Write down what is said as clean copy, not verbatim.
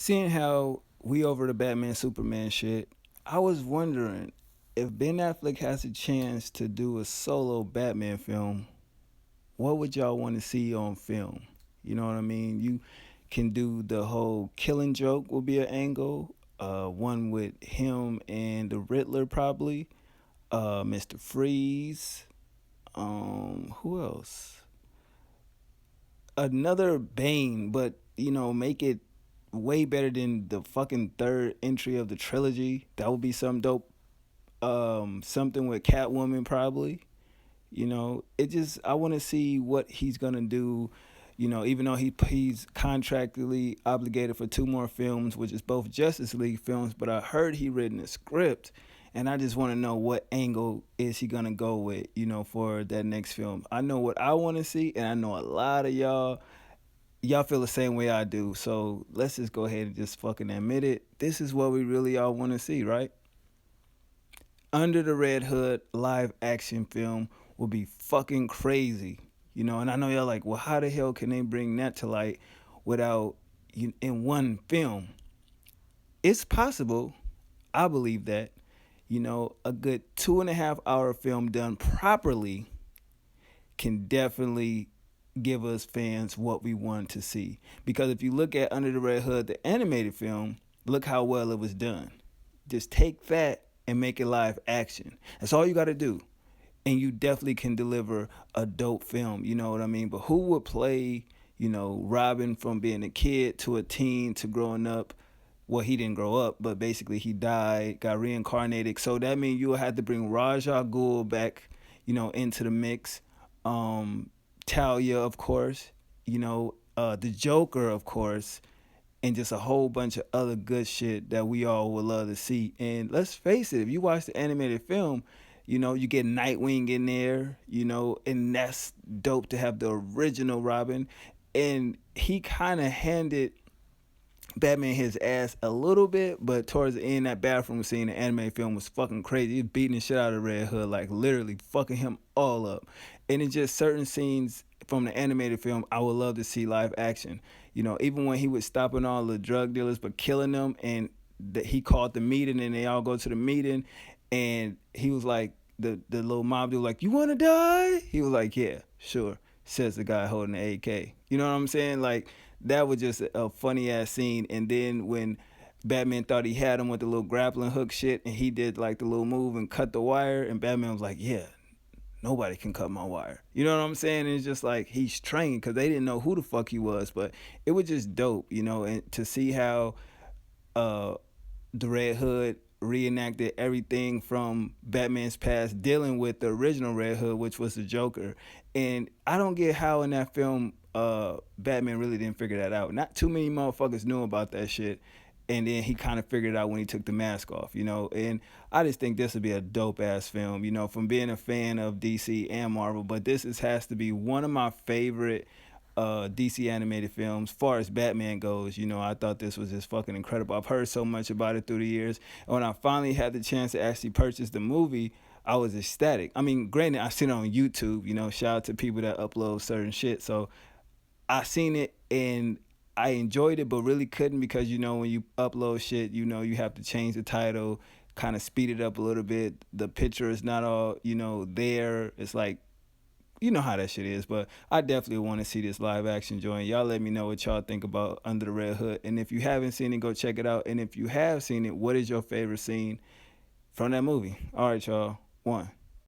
Seeing how we over the Batman Superman shit, I was wondering if Ben Affleck has a chance to do a solo Batman film, what would y'all want to see on film? You know what I mean? You can do the whole killing joke will be an angle, one with him and the Riddler probably, Mr. Freeze, who else? Another Bane, but make it way better than the fucking third entry of the trilogy. That would be some dope. Something with Catwoman probably. It just I want to see what he's gonna do. Even though he's contractually obligated for two more films, which is both Justice League films, but I heard he written a script, and I just want to know what angle is he gonna go with. For that next film. I know what I want to see, and I know a lot of y'all feel the same way I do. So let's just go ahead and just fucking admit it. This is what we really all want to see, right? Under the Red Hood live action film would be fucking crazy. And I know y'all like, well, how the hell can they bring that to light without in one film? It's possible. I believe that. A good 2.5 hour film done properly can definitely give us fans what we want to see. Because if you look at Under the Red Hood, the animated film, look how well it was done. Just take that and make it live action. That's all you got to do. And you definitely can deliver a dope film, you know what I mean? But who would play, Robin from being a kid to a teen to growing up? Well, he didn't grow up, but basically he died, got reincarnated. So that means you would have to bring Raja Ghul back, into the mix. Talia, of course, the Joker, of course, and just a whole bunch of other good shit that we all would love to see. And let's face it, if you watch the animated film, you get Nightwing in there, and that's dope to have the original Robin. And he kind of handed Batman his ass a little bit, but towards the end, that bathroom scene in the anime film was fucking crazy. He was beating the shit out of Red Hood, like literally fucking him all up. And it's just certain scenes from the animated film I would love to see live action. Even when he was stopping all the drug dealers but killing them, and he called the meeting, and they all go to the meeting, and he was like, the little mob dude, like, you want to die? He was like, yeah, sure. Says the guy holding the AK. You know what I'm saying? Like, that was just a funny ass scene. And then when Batman thought he had him with the little grappling hook shit, and he did like the little move and cut the wire, and Batman was like, yeah, nobody can cut my wire. You know what I'm saying? And it's just like he's trained, because they didn't know who the fuck he was. But it was just dope, and to see how uh, the Red Hood reenacted everything from Batman's past, dealing with the original Red Hood, which was the Joker. And I don't get how in that film Batman really didn't figure that out. Not too many motherfuckers knew about that shit. And then he kind of figured it out when he took the mask off, And I just think this would be a dope ass film, from being a fan of DC and Marvel. But has to be one of my favorite DC animated films. As far as Batman goes, I thought this was just fucking incredible. I've heard so much about it through the years. And when I finally had the chance to actually purchase the movie, I was ecstatic. I mean, granted, I've seen it on YouTube, shout out to people that upload certain shit. So I seen it and I enjoyed it, but really couldn't, because, when you upload shit, you have to change the title, kind of speed it up a little bit. The picture is not all, there. It's like, you know how that shit is. But I definitely want to see this live action joint. Y'all let me know what y'all think about Under the Red Hood. And if you haven't seen it, go check it out. And if you have seen it, what is your favorite scene from that movie? All right, y'all. One.